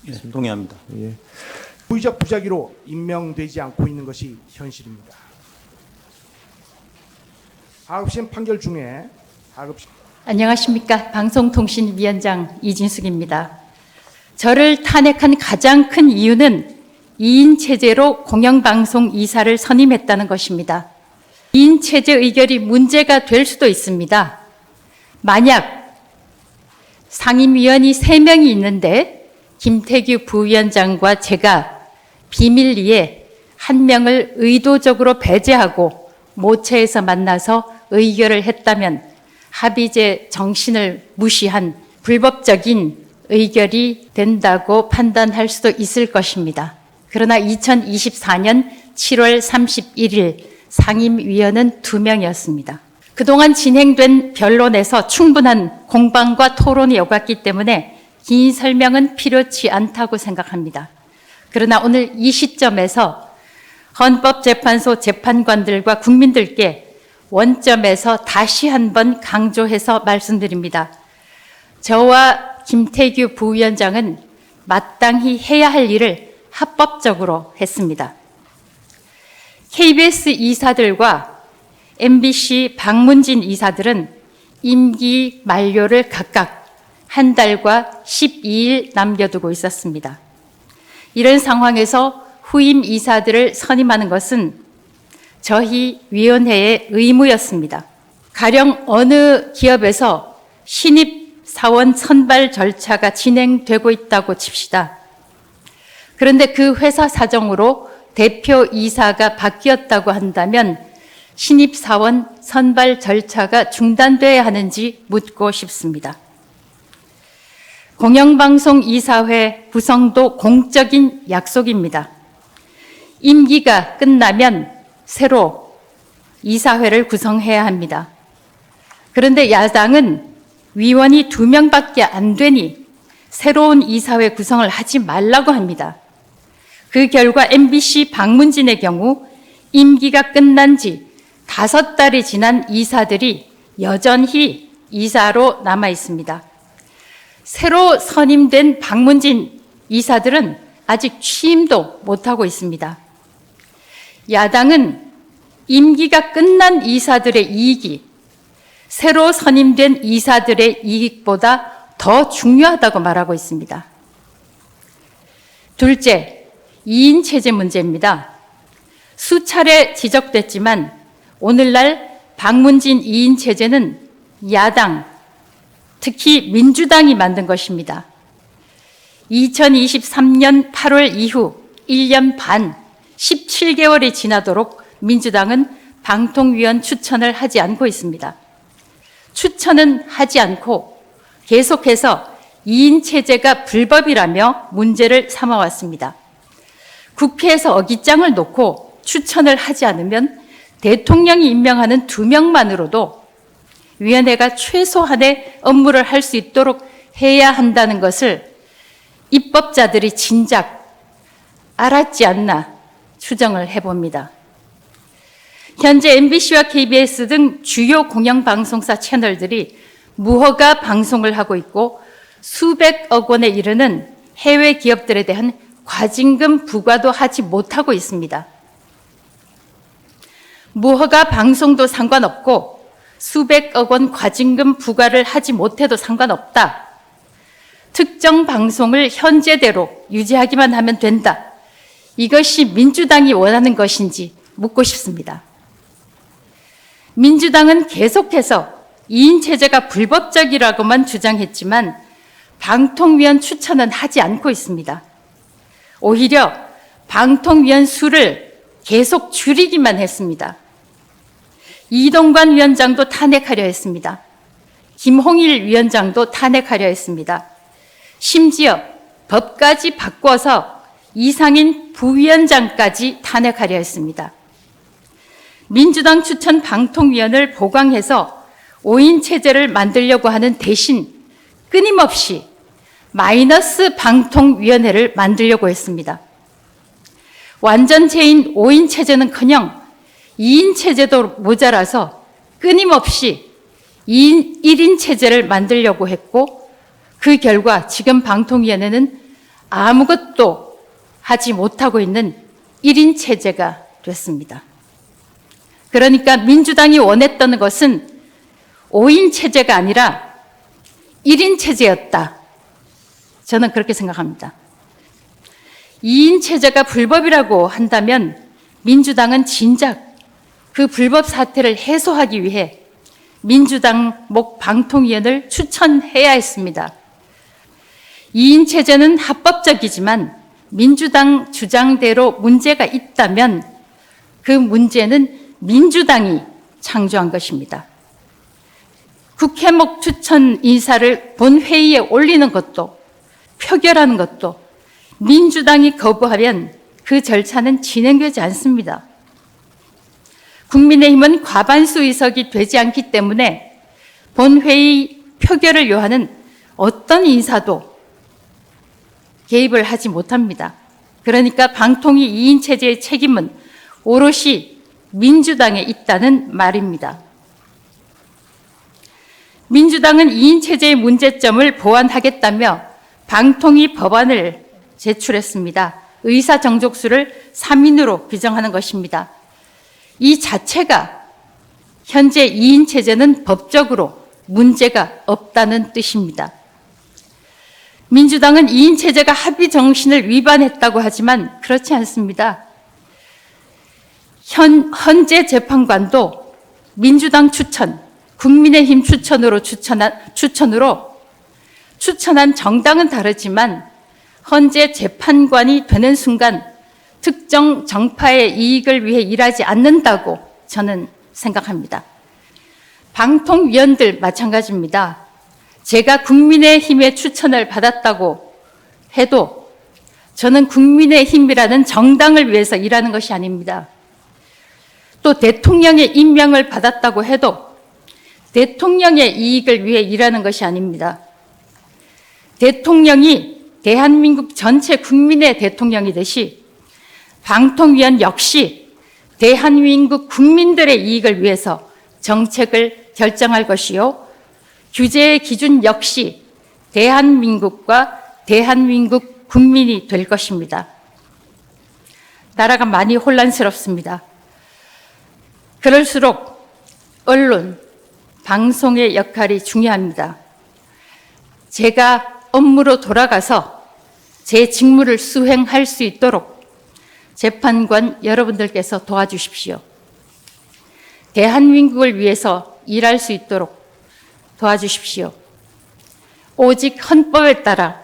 예, 동의합니다. 예. 부의적 부작위로 임명되지 않고 있는 것이 현실입니다. 하급심 판결 중에 하급심 안녕하십니까. 방송통신위원장 이진숙입니다. 저를 탄핵한 가장 큰 이유는 2인 체제로 공영방송 이사를 선임했다는 것입니다. 2인 체제 의결이 문제가 될 수도 있습니다. 만약 상임위원이 3명이 있는데 김태규 부위원장과 제가 비밀리에 1명을 의도적으로 배제하고 모처에서 만나서 의결을 했다면 합의제 정신을 무시한 불법적인 의결이 된다고 판단할 수도 있을 것입니다. 그러나 2024년 7월 31일 상임위원은 2명이었습니다. 그동안 진행된 변론에서 충분한 공방과 토론이 오갔기 때문에 긴 설명은 필요치 않다고 생각합니다. 그러나 오늘 이 시점에서 헌법재판소 재판관들과 국민들께 원점에서 다시 한번 강조해서 말씀드립니다. 저와 김태규 부위원장은 마땅히 해야 할 일을 합법적으로 했습니다. KBS 이사들과 MBC 박문진 이사들은 임기 만료를 각각 1달과 12일 남겨두고 있었습니다. 이런 상황에서 후임 이사들을 선임하는 것은 저희 위원회의 의무였습니다. 가령 어느 기업에서 신입 사원 선발 절차가 진행되고 있다고 칩시다. 그런데 그 회사 사정으로 대표 이사가 바뀌었다고 한다면 신입 사원 선발 절차가 중단돼야 하는지 묻고 싶습니다. 공영방송 이사회 구성도 공적인 약속입니다. 임기가 끝나면 새로 이사회를 구성해야 합니다. 그런데 야당은 위원이 2명밖에 안 되니 새로운 이사회 구성을 하지 말라고 합니다. 그 결과 MBC 박문진의 경우 임기가 끝난 지 5달이 지난 이사들이 여전히 이사로 남아 있습니다. 새로 선임된 박문진 이사들은 아직 취임도 못하고 있습니다. 야당은 임기가 끝난 이사들의 이익이 새로 선임된 이사들의 이익보다 더 중요하다고 말하고 있습니다. 둘째, 2인 체제 문제입니다. 수차례 지적됐지만 오늘날 박문진 2인 체제는 야당, 특히 민주당이 만든 것입니다. 2023년 8월 이후 1년 반, 17개월이 지나도록 민주당은 방통위원 추천을 하지 않고 있습니다. 추천은 하지 않고 계속해서 2인 체제가 불법이라며 문제를 삼아왔습니다. 국회에서 어깃장을 놓고 추천을 하지 않으면 대통령이 임명하는 2명만으로도 위원회가 최소한의 업무를 할 수 있도록 해야 한다는 것을 입법자들이 진작 알았지 않나 추정을 해봅니다. 현재 MBC와 KBS 등 주요 공영방송사 채널들이 무허가 방송을 하고 있고 수백억 원에 이르는 해외 기업들에 대한 과징금 부과도 하지 못하고 있습니다. 무허가 방송도 상관없고 수백억 원 과징금 부과를 하지 못해도 상관없다. 특정 방송을 현재대로 유지하기만 하면 된다. 이것이 민주당이 원하는 것인지 묻고 싶습니다. 민주당은 계속해서 2인 체제가 불법적이라고만 주장했지만 방통위원 추천은 하지 않고 있습니다. 오히려 방통위원 수를 계속 줄이기만 했습니다. 이동관 위원장도 탄핵하려 했습니다. 김홍일 위원장도 탄핵하려 했습니다. 심지어 법까지 바꿔서 이상인 부위원장까지 탄핵하려 했습니다. 민주당 추천 방통위원을 보강해서 5인 체제를 만들려고 하는 대신 끊임없이 마이너스 방통위원회를 만들려고 했습니다. 완전체인 5인 체제는커녕 2인 체제도 모자라서 끊임없이 1인 체제를 만들려고 했고 그 결과 지금 방통위원회는 아무것도 하지 못하고 있는 1인 체제가 됐습니다. 그러니까 민주당이 원했던 것은 5인 체제가 아니라 1인 체제였다. 저는 그렇게 생각합니다. 2인 체제가 불법이라고 한다면 민주당은 진작 그 불법 사태를 해소하기 위해 민주당 목 방통위원을 추천해야 했습니다. 2인 체제는 합법적이지만 민주당 주장대로 문제가 있다면 그 문제는 민주당이 창조한 것입니다. 국회목 추천 인사를 본회의에 올리는 것도 표결하는 것도 민주당이 거부하면 그 절차는 진행되지 않습니다. 국민의힘은 과반수 의석이 되지 않기 때문에 본회의 표결을 요하는 어떤 인사도 개입을 하지 못합니다. 그러니까 방통위 2인 체제의 책임은 오롯이 민주당에 있다는 말입니다. 민주당은 2인 체제의 문제점을 보완하겠다며 방통위 법안을 제출했습니다. 의사 정족수를 3인으로 규정하는 것입니다. 이 자체가 현재 2인 체제는 법적으로 문제가 없다는 뜻입니다. 민주당은 2인 체제가 합의 정신을 위반했다고 하지만 그렇지 않습니다. 헌재 재판관도 민주당 추천, 국민의힘 추천으로 추천한 정당은 다르지만 헌재 재판관이 되는 순간 특정 정파의 이익을 위해 일하지 않는다고 저는 생각합니다. 방통위원들 마찬가지입니다. 제가 국민의힘의 추천을 받았다고 해도 저는 국민의힘이라는 정당을 위해서 일하는 것이 아닙니다. 또 대통령의 임명을 받았다고 해도 대통령의 이익을 위해 일하는 것이 아닙니다. 대통령이 대한민국 전체 국민의 대통령이듯이 방통위원 역시 대한민국 국민들의 이익을 위해서 정책을 결정할 것이요. 규제의 기준 역시 대한민국과 대한민국 국민이 될 것입니다. 나라가 많이 혼란스럽습니다. 그럴수록 언론, 방송의 역할이 중요합니다. 제가 업무로 돌아가서 제 직무를 수행할 수 있도록 재판관 여러분들께서 도와주십시오. 대한민국을 위해서 일할 수 있도록 도와주십시오. 오직 헌법에 따라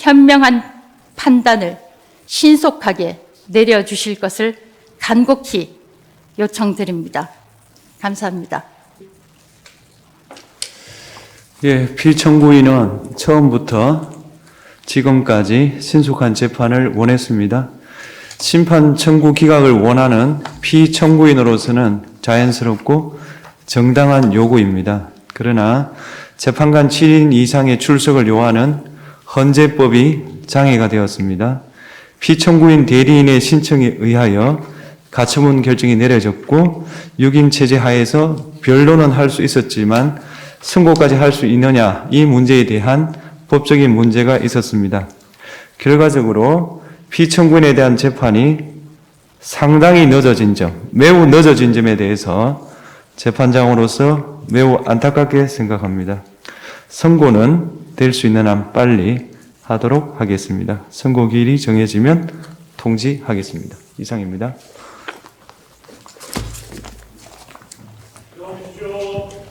현명한 판단을 신속하게 내려주실 것을 간곡히 요청드립니다. 감사합니다. 예, 피청구인은 처음부터 지금까지 신속한 재판을 원했습니다. 심판 청구 기각을 원하는 피청구인으로서는 자연스럽고 정당한 요구입니다. 그러나 재판관 7인 이상의 출석을 요하는 헌재법이 장애가 되었습니다. 피청구인 대리인의 신청에 의하여 가처분 결정이 내려졌고 6인 체제 하에서 변론은 할 수 있었지만 선고까지 할 수 있느냐, 이 문제에 대한 법적인 문제가 있었습니다. 결과적으로 피청구인에 대한 재판이 상당히 늦어진 점, 매우 늦어진 점에 대해서 재판장으로서 매우 안타깝게 생각합니다. 선고는 될 수 있는 한 빨리 하도록 하겠습니다. 선고 기일이 정해지면 통지하겠습니다. 이상입니다. 들어오십시오.